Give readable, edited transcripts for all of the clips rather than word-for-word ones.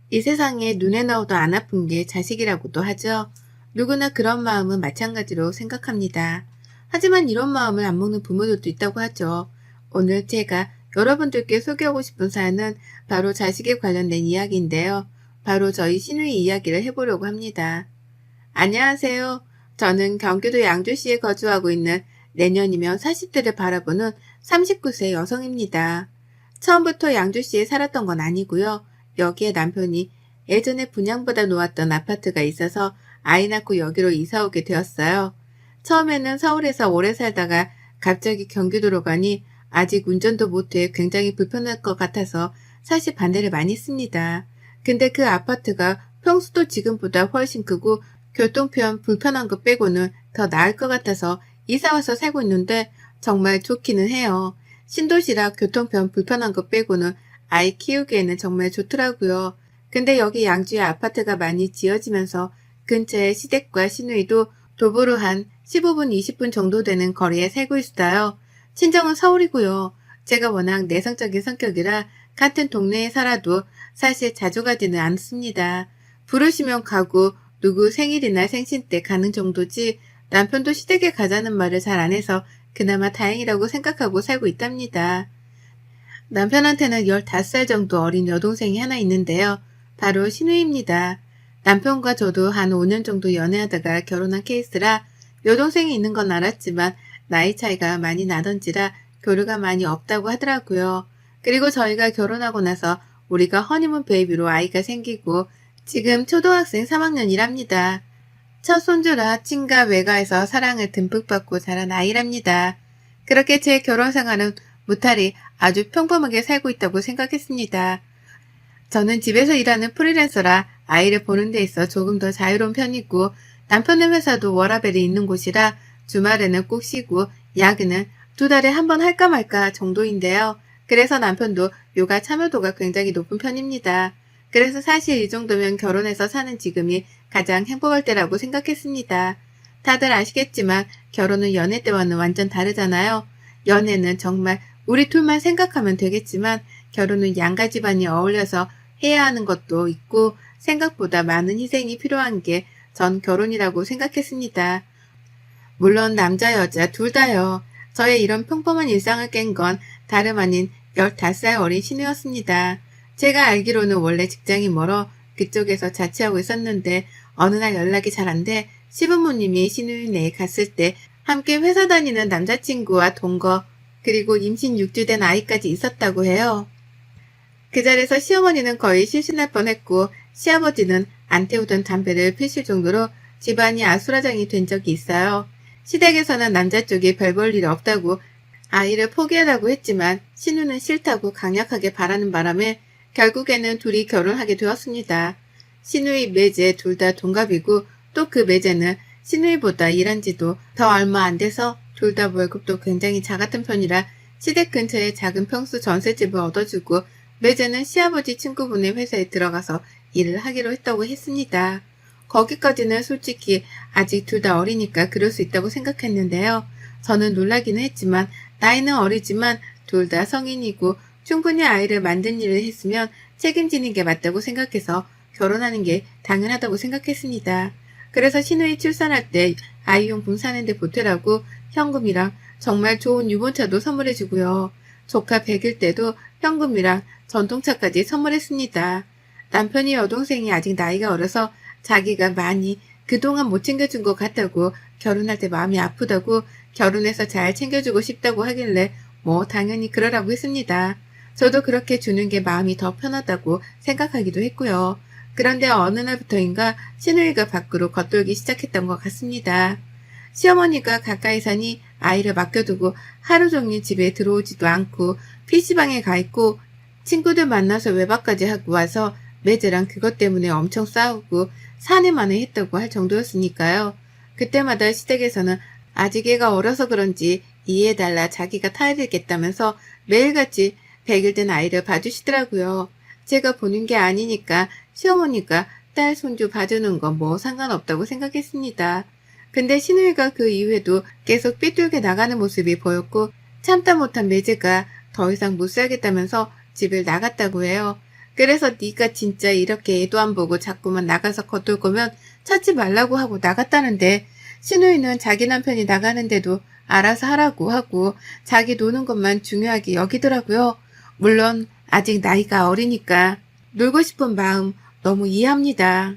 이 세상에 눈에 넣어도 안 아픈 게 자식이라고도 하죠. 누구나 그런 마음은 마찬가지로 생각합니다. 하지만 이런 마음을 안 먹는 부모들도 있다고 하죠. 오늘 제가 여러분들께 소개하고 싶은 사연은 바로 자식에 관련된 이야기인데요. 바로 저희 시누이 이야기를 해보려고 합니다. 안녕하세요. 저는 경기도 양주시에 거주하고 있는 내년이면 40대를 바라보는 39세 여성입니다. 처음부터 양주시에 살았던 건 아니고요. 여기에 남편이 예전에 분양받아 놓았던 아파트가 있어서 아이 낳고 여기로 이사 오게 되었어요. 처음에는 서울에서 오래 살다가 갑자기 경기도로 가니 아직 운전도 못해 굉장히 불편할 것 같아서 사실 반대를 많이 했습니다. 근데 그 아파트가 평수도 지금보다 훨씬 크고 교통편 불편한 거 빼고는 더 나을 것 같아서 이사와서 살고 있는데 정말 좋기는 해요. 신도시라 교통편 불편한 거 빼고는 아이 키우기에는 정말 좋더라고요. 근데 여기 양주에 아파트가 많이 지어지면서 근처에 시댁과 시누이도 도보로 한 15분, 20분 정도 되는 거리에 살고 있어요. 친정은 서울이고요. 제가 워낙 내성적인 성격이라 같은 동네에 살아도 사실 자주 가지는 않습니다. 부르시면 가고 누구 생일이나 생신 때 가는 정도지 남편도 시댁에 가자는 말을 잘 안 해서 그나마 다행이라고 생각하고 살고 있답니다. 남편한테는 15살 정도 어린 여동생이 하나 있는데요. 바로 신우입니다. 남편과 저도 한 5년 정도 연애하다가 결혼한 케이스라 여동생이 있는 건 알았지만 나이 차이가 많이 나던지라 교류가 많이 없다고 하더라고요. 그리고 저희가 결혼하고 나서 우리가 허니문 베이비로 아이가 생기고 지금 초등학생 3학년이랍니다. 첫 손주라 친가 외가에서 사랑을 듬뿍 받고 자란 아이랍니다. 그렇게 제 결혼 생활은 무탈이 아주 평범하게 살고 있다고 생각했습니다. 저는 집에서 일하는 프리랜서라 아이를 보는 데 있어 조금 더 자유로운 편이고 남편의 회사도 워라밸이 있는 곳이라 주말에는 꼭 쉬고 야근은 2달에 한 번 할까 말까 정도인데요. 그래서 남편도 요가 참여도가 굉장히 높은 편입니다. 그래서 사실 이 정도면 결혼해서 사는 지금이 가장 행복할 때라고 생각했습니다. 다들 아시겠지만 결혼은 연애 때와는 완전 다르잖아요. 연애는 정말 우리 둘만 생각하면 되겠지만 결혼은 양가 집안이 어울려서 해야 하는 것도 있고 생각보다 많은 희생이 필요한 게 전 결혼이라고 생각했습니다. 물론 남자 여자 둘 다요. 저의 이런 평범한 일상을 깬 건 다름 아닌 15살 어린 신우였습니다. 제가 알기로는 원래 직장이 멀어 그쪽에서 자취하고 있었는데 어느 날 연락이 잘 안 돼 시부모님이 신우이네에 갔을 때 함께 회사 다니는 남자친구와 동거 그리고 임신 6주 된 아이까지 있었다고 해요. 그 자리에서 시어머니는 거의 실신할 뻔했고 시아버지는 안 태우던 담배를 피실 정도로 집안이 아수라장이 된 적이 있어요. 시댁에서는 남자 쪽이 별 볼 일 없다고 아이를 포기하라고 했지만 신우는 싫다고 강력하게 바라는 바람에 결국에는 둘이 결혼하게 되었습니다. 신우이 매제 둘 다 동갑이고 또 그 매제는 신우이보다 일한 지도 더 얼마 안 돼서 둘 다 월급도 굉장히 작았던 편이라 시댁 근처에 작은 평수 전셋집을 얻어주고 매제는 시아버지 친구분의 회사에 들어가서 일을 하기로 했다고 했습니다. 거기까지는 솔직히 아직 둘 다 어리니까 그럴 수 있다고 생각했는데요. 저는 놀라기는 했지만 나이는 어리지만 둘 다 성인이고 충분히 아이를 만든 일을 했으면 책임지는 게 맞다고 생각해서 결혼하는 게 당연하다고 생각했습니다. 그래서 신우이 출산할 때 아이용품 사는데 보태라고 현금이랑 정말 좋은 유모차도 선물해주고요. 조카 100일 때도 현금이랑 전동차까지 선물했습니다. 남편이 여동생이 아직 나이가 어려서 자기가 많이 그동안 못 챙겨준 것 같다고 결혼할 때 마음이 아프다고 결혼해서 잘 챙겨주고 싶다고 하길래 뭐 당연히 그러라고 했습니다. 저도 그렇게 주는 게 마음이 더 편하다고 생각하기도 했고요. 그런데 어느 날부터인가 신우이가 밖으로 겉돌기 시작했던 것 같습니다. 시어머니가 가까이 사니 아이를 맡겨두고 하루 종일 집에 들어오지도 않고 PC방에 가 있고 친구들 만나서 외박까지 하고 와서 매제랑 그것 때문에 엄청 싸우고 사내만에 했다고 할 정도였으니까요. 그때마다 시댁에서는 아직 애가 어려서 그런지 이해해달라 자기가 타야 되겠다면서 매일같이 100일 된 아이를 봐주시더라고요. 제가 보는 게 아니니까 시어머니가 딸 손주 봐주는 건 뭐 상관없다고 생각했습니다. 근데 신우이가 그 이후에도 계속 삐뚤게 나가는 모습이 보였고 참다 못한 매제가 더 이상 못 살겠다면서 집을 나갔다고 해요. 그래서 네가 진짜 이렇게 애도 안 보고 자꾸만 나가서 겉돌 거면 찾지 말라고 하고 나갔다는데 신우이는 자기 남편이 나가는데도 알아서 하라고 하고 자기 노는 것만 중요하게 여기더라고요. 물론 아직 나이가 어리니까 놀고 싶은 마음 너무 이해합니다.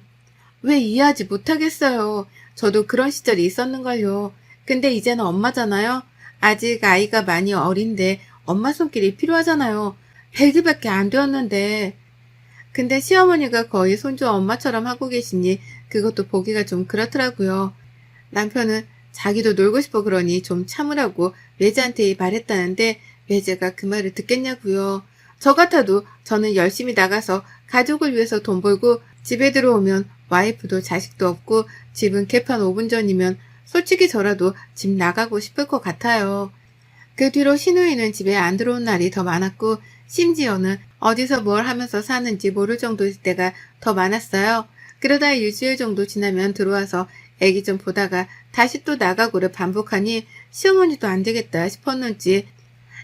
왜 이해하지 못하겠어요. 저도 그런 시절이 있었는걸요. 근데 이제는 엄마잖아요. 아직 아이가 많이 어린데 엄마 손길이 필요하잖아요. 100일밖에 안 되었는데. 근데 시어머니가 거의 손주 엄마처럼 하고 계시니 그것도 보기가 좀 그렇더라고요. 남편은 자기도 놀고 싶어 그러니 좀 참으라고 매제한테 말했다는데 매제가 그 말을 듣겠냐고요. 저 같아도 저는 열심히 나가서 가족을 위해서 돈 벌고 집에 들어오면 와이프도 자식도 없고 집은 개판 5분 전이면 솔직히 저라도 집 나가고 싶을 것 같아요. 그 뒤로 신우이는 집에 안 들어온 날이 더 많았고 심지어는 어디서 뭘 하면서 사는지 모를 정도일 때가 더 많았어요. 그러다 일주일 정도 지나면 들어와서 애기 좀 보다가 다시 또 나가고를 반복하니 시어머니도 안 되겠다 싶었는지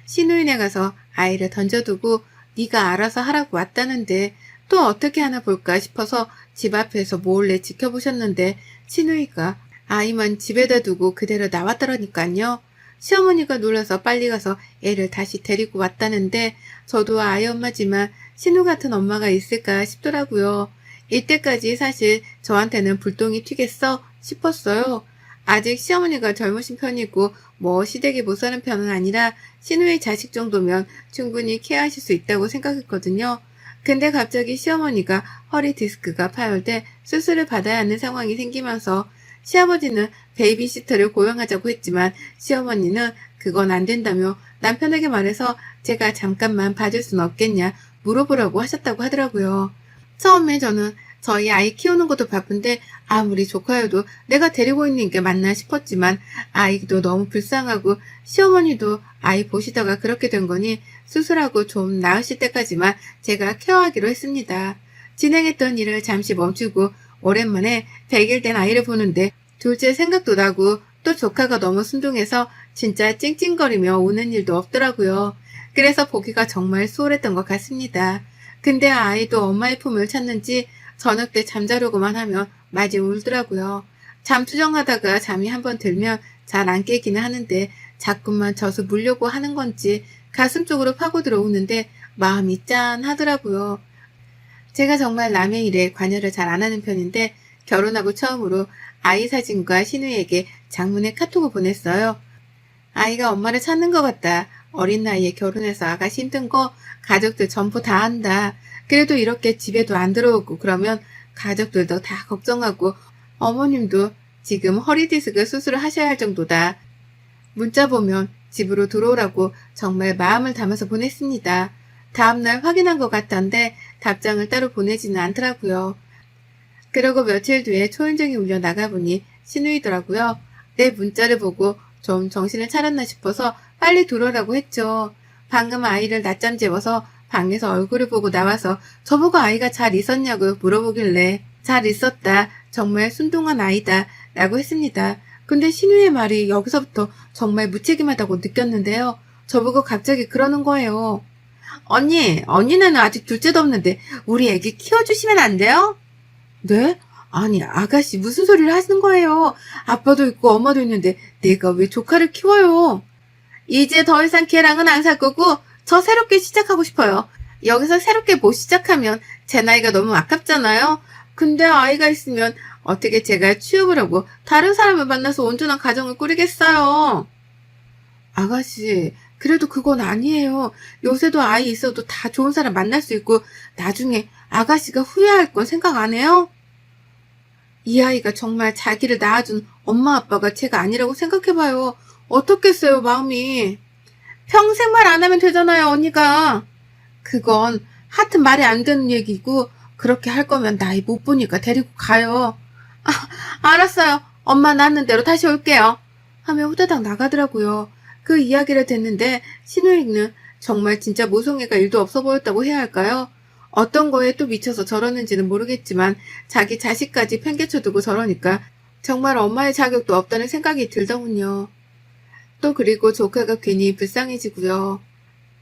신우이네 가서 아이를 던져두고 네가 알아서 하라고 왔다는데 또 어떻게 하나 볼까 싶어서 집 앞에서 몰래 지켜보셨는데 신우이가 아이만 집에다 두고 그대로 나왔더라니까요. 시어머니가 놀라서 빨리 가서 애를 다시 데리고 왔다는데 저도 아이 엄마지만 신우 같은 엄마가 있을까 싶더라고요. 이때까지 사실 저한테는 불똥이 튀겠어 싶었어요. 아직 시어머니가 젊으신 편이고 뭐 시댁에 못 사는 편은 아니라 신우의 자식 정도면 충분히 케어하실 수 있다고 생각했거든요. 근데 갑자기 시어머니가 허리 디스크가 파열돼 수술을 받아야 하는 상황이 생기면서 시아버지는 베이비시터를 고용하자고 했지만 시어머니는 그건 안 된다며 남편에게 말해서 제가 잠깐만 봐줄 수는 없겠냐 물어보라고 하셨다고 하더라고요. 처음에 저는 저희 아이 키우는 것도 바쁜데 아무리 조카여도 내가 데리고 있는 게 맞나 싶었지만 아이도 너무 불쌍하고 시어머니도 아이 보시다가 그렇게 된 거니 수술하고 좀 나으실 때까지만 제가 케어하기로 했습니다. 진행했던 일을 잠시 멈추고 오랜만에 100일 된 아이를 보는데 둘째 생각도 나고 또 조카가 너무 순둥해서 진짜 찡찡거리며 우는 일도 없더라고요. 그래서 보기가 정말 수월했던 것 같습니다. 근데 아이도 엄마의 품을 찾는지 저녁 때 잠자려고만 하면 마지 울더라고요. 잠투정하다가 잠이 한번 들면 잘 안 깨기는 하는데 자꾸만 져서 물려고 하는 건지 가슴 쪽으로 파고들어 오는데 마음이 짠하더라고요. 제가 정말 남의 일에 관여를 잘 안 하는 편인데 결혼하고 처음으로 아이 사진과 신우에게 장문의 카톡을 보냈어요. 아이가 엄마를 찾는 것 같다. 어린 나이에 결혼해서 아가씨 힘든 거 가족들 전부 다 안다. 그래도 이렇게 집에도 안 들어오고 그러면 가족들도 다 걱정하고 어머님도 지금 허리 디스크 수술을 하셔야 할 정도다. 문자 보면 집으로 들어오라고 정말 마음을 담아서 보냈습니다. 다음날 확인한 것 같던데 답장을 따로 보내지는 않더라고요. 그러고 며칠 뒤에 초인종이 울려 나가보니 신우이더라고요. 내 문자를 보고 좀 정신을 차렸나 싶어서 빨리 들어오라고 했죠. 방금 아이를 낮잠 재워서 방에서 얼굴을 보고 나와서 저보고 아이가 잘 있었냐고 물어보길래 잘 있었다. 정말 순둥한 아이다. 라고 했습니다. 근데 신우의 말이 여기서부터 정말 무책임하다고 느꼈는데요. 저보고 갑자기 그러는 거예요. 언니는 아직 둘째도 없는데 우리 애기 키워주시면 안 돼요? 네? 아니 아가씨 무슨 소리를 하시는 거예요. 아빠도 있고 엄마도 있는데 내가 왜 조카를 키워요. 이제 더 이상 걔랑은 안 살 거고 저 새롭게 시작하고 싶어요. 여기서 새롭게 못 시작하면 제 나이가 너무 아깝잖아요. 근데 아이가 있으면 어떻게 제가 취업을 하고 다른 사람을 만나서 온전한 가정을 꾸리겠어요. 아가씨, 그래도 그건 아니에요. 요새도 아이 있어도 다 좋은 사람 만날 수 있고 나중에 아가씨가 후회할 건 생각 안 해요? 이 아이가 정말 자기를 낳아준 엄마 아빠가 제가 아니라고 생각해봐요. 어떻겠어요, 마음이. 평생 말 안 하면 되잖아요, 언니가. 그건 하여튼 말이 안 되는 얘기고 그렇게 할 거면 나이 못 보니까 데리고 가요. 알았어요. 엄마 낳는 대로 다시 올게요. 하며 후다닥 나가더라고요. 그 이야기를 듣는데 신우이는 정말 진짜 모성애가 1도 없어 보였다고 해야 할까요? 어떤 거에 또 미쳐서 저러는지는 모르겠지만 자기 자식까지 팽개쳐두고 저러니까 정말 엄마의 자격도 없다는 생각이 들더군요. 또 그리고 조카가 괜히 불쌍해지고요.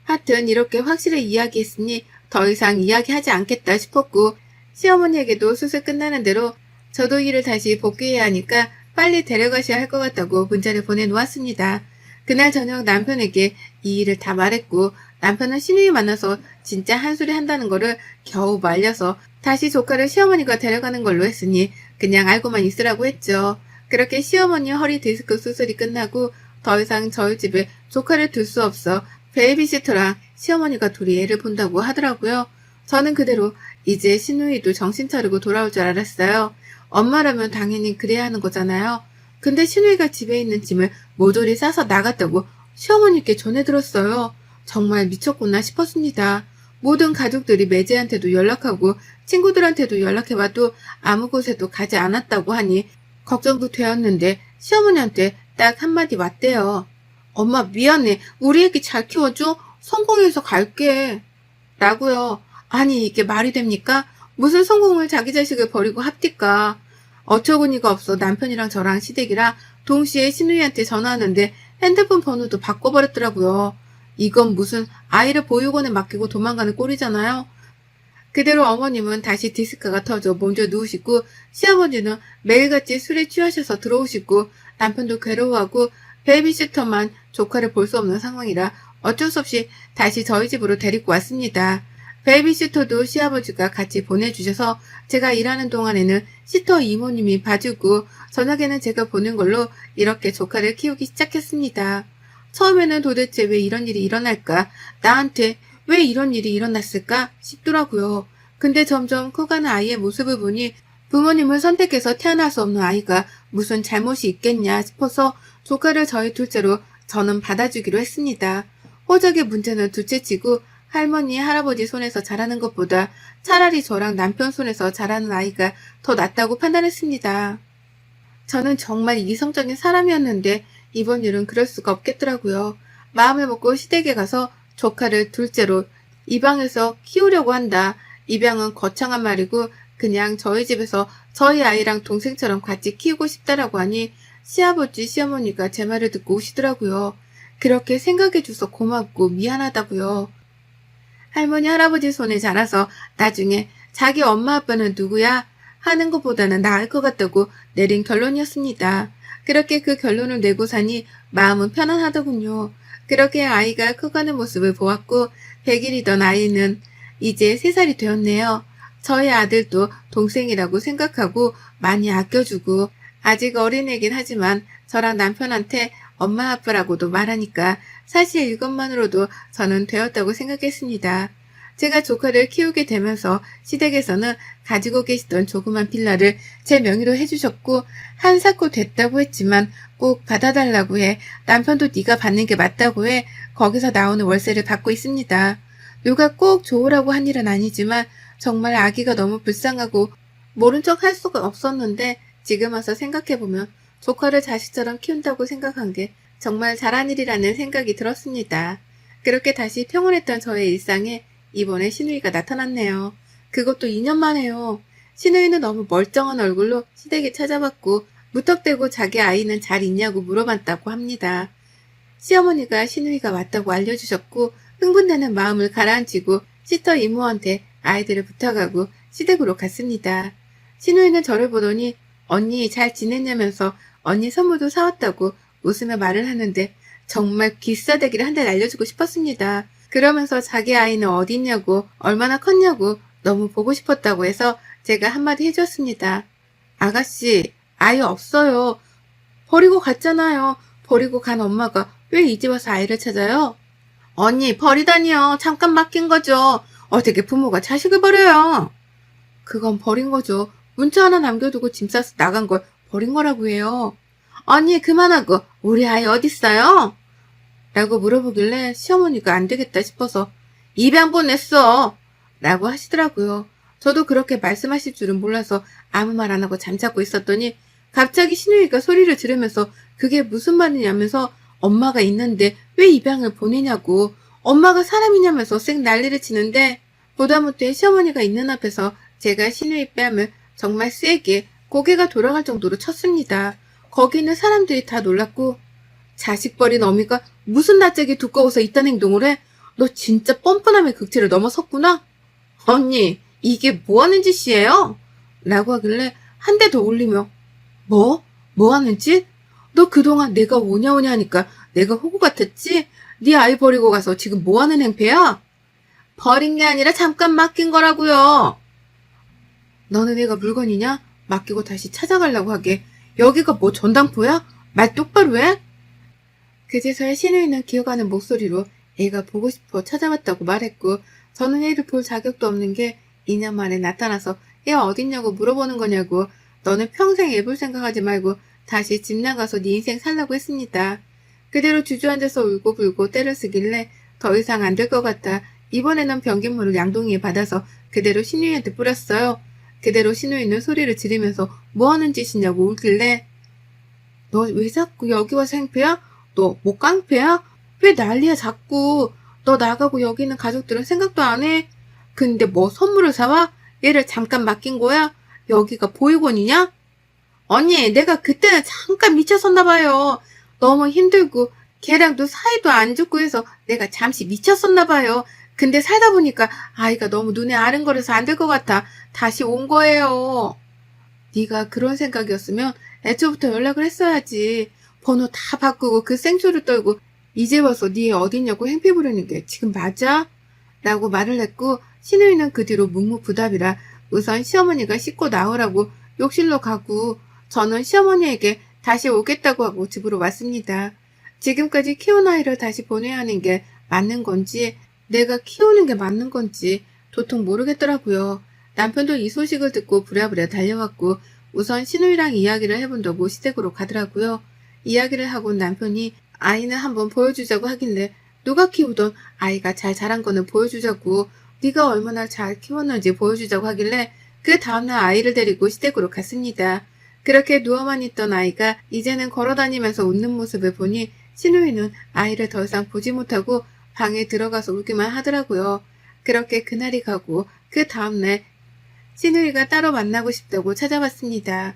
하여튼 이렇게 확실히 이야기했으니 더 이상 이야기하지 않겠다 싶었고 시어머니에게도 수술 끝나는 대로 저도 일을 다시 복귀해야 하니까 빨리 데려가셔야 할 것 같다고 문자를 보내놓았습니다. 그날 저녁 남편에게 이 일을 다 말했고 남편은 시누이 만나서 진짜 한 소리 한다는 거를 겨우 말려서 다시 조카를 시어머니가 데려가는 걸로 했으니 그냥 알고만 있으라고 했죠. 그렇게 시어머니 허리 디스크 수술이 끝나고 더 이상 저희 집에 조카를 둘 수 없어 베이비시터랑 시어머니가 둘이 애를 본다고 하더라고요. 저는 그대로 이제 시누이도 정신 차리고 돌아올 줄 알았어요. 엄마라면 당연히 그래야 하는 거잖아요. 근데 시누이가 집에 있는 짐을 모조리 싸서 나갔다고 시어머니께 전해 들었어요. 정말 미쳤구나 싶었습니다. 모든 가족들이 매제한테도 연락하고 친구들한테도 연락해봐도 아무 곳에도 가지 않았다고 하니 걱정도 되었는데 시어머니한테 딱 한마디 왔대요. 엄마 미안해. 우리 애기 잘 키워줘. 성공해서 갈게. 라고요. 아니 이게 말이 됩니까? 무슨 성공을 자기 자식을 버리고 합디까. 어처구니가 없어 남편이랑 저랑 시댁이라 동시에 시누이한테 전화하는데 핸드폰 번호도 바꿔버렸더라고요. 이건 무슨 아이를 보육원에 맡기고 도망가는 꼴이잖아요. 그대로 어머님은 다시 디스크가 터져 먼저 누우시고 시아버지는 매일같이 술에 취하셔서 들어오시고 남편도 괴로워하고 베이비시터만 조카를 볼 수 없는 상황이라 어쩔 수 없이 다시 저희 집으로 데리고 왔습니다. 베이비시터도 시아버지가 같이 보내주셔서 제가 일하는 동안에는 시터 이모님이 봐주고 저녁에는 제가 보는 걸로 이렇게 조카를 키우기 시작했습니다. 처음에는 도대체 왜 이런 일이 일어날까? 나한테 왜 이런 일이 일어났을까? 싶더라고요. 근데 점점 커가는 아이의 모습을 보니 부모님을 선택해서 태어날 수 없는 아이가 무슨 잘못이 있겠냐 싶어서 조카를 저희 둘째로 저는 받아주기로 했습니다. 호적의 문제는 둘째치고 할머니, 할아버지 손에서 자라는 것보다 차라리 저랑 남편 손에서 자라는 아이가 더 낫다고 판단했습니다. 저는 정말 이성적인 사람이었는데 이번 일은 그럴 수가 없겠더라고요. 마음을 먹고 시댁에 가서 조카를 둘째로 입양해서 키우려고 한다. 입양은 거창한 말이고 그냥 저희 집에서 저희 아이랑 동생처럼 같이 키우고 싶다라고 하니 시아버지, 시어머니가 제 말을 듣고 우시더라고요. 그렇게 생각해줘서 고맙고 미안하다고요. 할머니, 할아버지 손에 자라서 나중에 자기 엄마 아빠는 누구야? 하는 것보다는 나을 것 같다고 내린 결론이었습니다. 그렇게 그 결론을 내고 사니 마음은 편안하더군요. 그렇게 아이가 커가는 모습을 보았고 100일이던 아이는 이제 3살이 되었네요. 저희 아들도 동생이라고 생각하고 많이 아껴주고 아직 어린애긴 하지만 저랑 남편한테 엄마 아빠라고도 말하니까 사실 이것만으로도 저는 되었다고 생각했습니다. 제가 조카를 키우게 되면서 시댁에서는 가지고 계시던 조그만 빌라를 제 명의로 해주셨고 한사코 됐다고 했지만 꼭 받아달라고 해 남편도 네가 받는 게 맞다고 해 거기서 나오는 월세를 받고 있습니다. 누가 꼭 좋으라고 한 일은 아니지만 정말 아기가 너무 불쌍하고 모른 척 할 수가 없었는데 지금 와서 생각해보면 조카를 자식처럼 키운다고 생각한 게 정말 잘한 일이라는 생각이 들었습니다. 그렇게 다시 평온했던 저의 일상에 이번에 시누이가 나타났네요. 그것도 2년 만에요. 시누이는 너무 멀쩡한 얼굴로 시댁에 찾아왔고 무턱대고 자기 아이는 잘 있냐고 물어봤다고 합니다. 시어머니가 시누이가 왔다고 알려주셨고 흥분되는 마음을 가라앉히고 시터 이모한테 아이들을 부탁하고 시댁으로 갔습니다. 시누이는 저를 보더니 언니 잘 지냈냐면서 언니 선물도 사왔다고 웃으며 말을 하는데 정말 귀싸대기를 한 대 날려주고 싶었습니다. 그러면서 자기 아이는 어디 있냐고 얼마나 컸냐고 너무 보고 싶었다고 해서 제가 한마디 해줬습니다. 아가씨 아이 없어요. 버리고 갔잖아요. 버리고 간 엄마가 왜 이제 와서 아이를 찾아요? 언니 버리다니요. 잠깐 맡긴 거죠. 어떻게 부모가 자식을 버려요? 그건 버린 거죠. 문자 하나 남겨두고 짐 싸서 나간 걸 버린 거라고 해요. 언니 그만하고 우리 아이 어딨어요? 라고 물어보길래 시어머니가 안 되겠다 싶어서 입양 보냈어 라고 하시더라고요. 저도 그렇게 말씀하실 줄은 몰라서 아무 말 안 하고 잠자고 있었더니 갑자기 시누이가 소리를 지르면서 그게 무슨 말이냐면서 엄마가 있는데 왜 입양을 보내냐고 엄마가 사람이냐면서 쌩 난리를 치는데 보다 못해 시어머니가 있는 앞에서 제가 시누이 뺨을 정말 세게 고개가 돌아갈 정도로 쳤습니다. 거기 있는 사람들이 다 놀랐고 자식 버린 어미가 무슨 낯짝이 두꺼워서 이딴 행동을 해? 너 진짜 뻔뻔함의 극치를 넘어섰구나? 언니, 이게 뭐 하는 짓이에요? 라고 하길래 한 대 더 올리며 뭐? 뭐 하는 짓? 너 그동안 내가 오냐 오냐 하니까 내가 호구 같았지? 네 아이 버리고 가서 지금 뭐 하는 행패야? 버린 게 아니라 잠깐 맡긴 거라고요. 너는 애가 물건이냐? 맡기고 다시 찾아가려고 하게. 여기가 뭐 전당포야? 말 똑바로 해? 그제서야 신우이는 기어가는 목소리로 애가 보고 싶어 찾아왔다고 말했고, 저는 애를 볼 자격도 없는 게 2년 만에 나타나서 애 어딨냐고 물어보는 거냐고. 너는 평생 애 볼 생각하지 말고 다시 집 나가서 네 인생 살라고 했습니다. 그대로 주저앉아서 울고 불고 때를 쓰길래 더 이상 안 될 것 같아 이번에는 변기물을 양동이에 받아서 그대로 신우이한테 뿌렸어요. 그대로 신우이는 소리를 지르면서 뭐 하는 짓이냐고 울길래 너 왜 자꾸 여기 와서 행패야? 너 뭐 깡패야? 왜 난리야 자꾸. 너 나가고 여기 있는 가족들은 생각도 안 해? 근데 뭐 선물을 사와? 얘를 잠깐 맡긴 거야? 여기가 보육원이냐? 언니, 내가 그때는 잠깐 미쳤었나 봐요. 너무 힘들고 걔랑도 사이도 안 좋고 해서 내가 잠시 미쳤었나 봐요. 근데 살다 보니까 아이가 너무 눈에 아른거려서 안 될 것 같아 다시 온 거예요. 네가 그런 생각이었으면 애초부터 연락을 했어야지. 번호 다 바꾸고 그 생초를 떨고 이제 와서 네 어딨냐고 행패 부리는 게 지금 맞아? 라고 말을 했고, 신우이는 그 뒤로 묵묵부답이라 우선 시어머니가 씻고 나오라고 욕실로 가고, 저는 시어머니에게 다시 오겠다고 하고 집으로 왔습니다. 지금까지 키운 아이를 다시 보내야 하는 게 맞는 건지 내가 키우는 게 맞는 건지 도통 모르겠더라고요. 남편도 이 소식을 듣고 부랴부랴 달려왔고, 우선 신우이랑 이야기를 해본다고 시댁으로 가더라고요. 이야기를 하고 남편이 아이는 한번 보여주자고 하길래 누가 키우던 아이가 잘 자란 거는 보여주자고, 네가 얼마나 잘 키웠는지 보여주자고 하길래 그 다음날 아이를 데리고 시댁으로 갔습니다. 그렇게 누워만 있던 아이가 이제는 걸어다니면서 웃는 모습을 보니 신우이는 아이를 더 이상 보지 못하고 방에 들어가서 울기만 하더라고요. 그렇게 그날이 가고 그 다음날 신우이가 따로 만나고 싶다고 찾아왔습니다.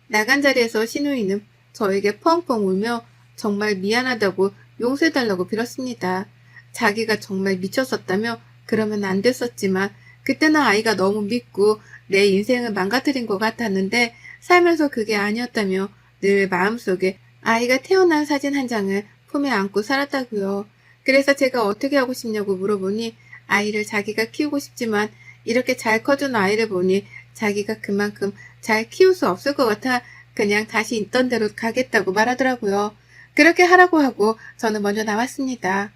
나간 자리에서 신우이는 저에게 펑펑 울며 정말 미안하다고 용서해달라고 빌었습니다. 자기가 정말 미쳤었다며 그러면 안 됐었지만 그때는 아이가 너무 믿고 내 인생을 망가뜨린 것 같았는데 살면서 그게 아니었다며 늘 마음속에 아이가 태어난 사진 한 장을 품에 안고 살았다고요. 그래서 제가 어떻게 하고 싶냐고 물어보니 아이를 자기가 키우고 싶지만 이렇게 잘 커준 아이를 보니 자기가 그만큼 잘 키울 수 없을 것 같아 그냥 다시 있던 대로 가겠다고 말하더라고요. 그렇게 하라고 하고 저는 먼저 나왔습니다.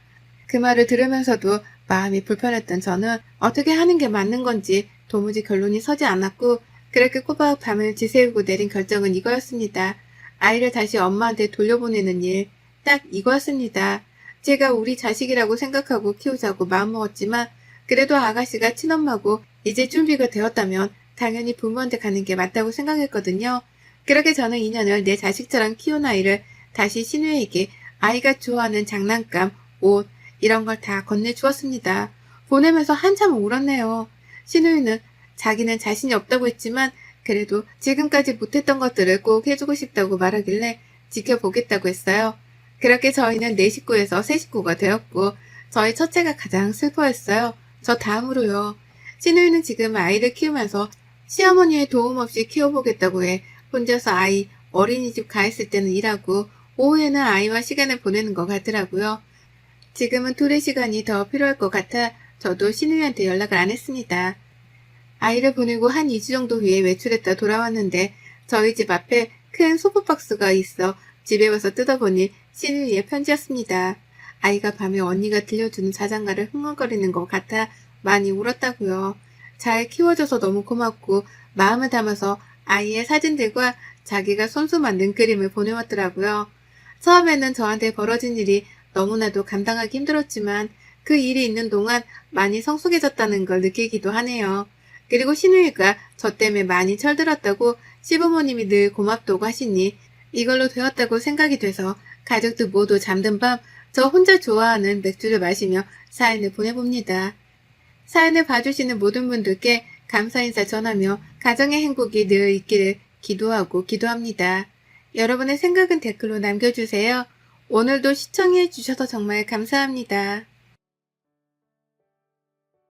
그 말을 들으면서도 마음이 불편했던 저는 어떻게 하는 게 맞는 건지 도무지 결론이 서지 않았고 그렇게 꼬박 밤을 지새우고 내린 결정은 이거였습니다. 아이를 다시 엄마한테 돌려보내는 일, 딱 이거였습니다. 제가 우리 자식이라고 생각하고 키우자고 마음먹었지만 그래도 아가씨가 친엄마고 이제 준비가 되었다면 당연히 부모한테 가는 게 맞다고 생각했거든요. 그렇게 저는 2년을 내 자식처럼 키운 아이를 다시 신우에게 아이가 좋아하는 장난감, 옷 이런 걸 다 건네주었습니다. 보내면서 한참 울었네요. 신우이는 자기는 자신이 없다고 했지만 그래도 지금까지 못했던 것들을 꼭 해주고 싶다고 말하길래 지켜보겠다고 했어요. 그렇게 저희는 4식구에서 3식구가 되었고 저희 첫째가 가장 슬퍼했어요. 저 다음으로요. 신우이는 지금 아이를 키우면서 시어머니의 도움 없이 키워보겠다고 해 혼자서 아이 어린이집 가 있을 때는 일하고 오후에는 아이와 시간을 보내는 것 같더라고요. 지금은 둘의 시간이 더 필요할 것 같아 저도 신우이한테 연락을 안 했습니다. 아이를 보내고 한 2주 정도 후에 외출했다 돌아왔는데 저희 집 앞에 큰 소프박스가 있어 집에 와서 뜯어보니 신우이의 편지였습니다. 아이가 밤에 언니가 들려주는 자장가를 흥얼거리는 것 같아 많이 울었다고요. 잘 키워줘서 너무 고맙고 마음을 담아서 아이의 사진들과 자기가 손수 만든 그림을 보내왔더라고요. 처음에는 저한테 벌어진 일이 너무나도 감당하기 힘들었지만 그 일이 있는 동안 많이 성숙해졌다는 걸 느끼기도 하네요. 그리고 신우이가 저 때문에 많이 철들었다고 시부모님이 늘 고맙다고 하시니 이걸로 되었다고 생각이 돼서 가족들 모두 잠든 밤 저 혼자 좋아하는 맥주를 마시며 사연을 보내봅니다. 사연을 봐주시는 모든 분들께 감사 인사 전하며 가정의 행복이 늘 있기를 기도하고 기도합니다. 여러분의 생각은 댓글로 남겨주세요. 오늘도 시청해 주셔서 정말 감사합니다.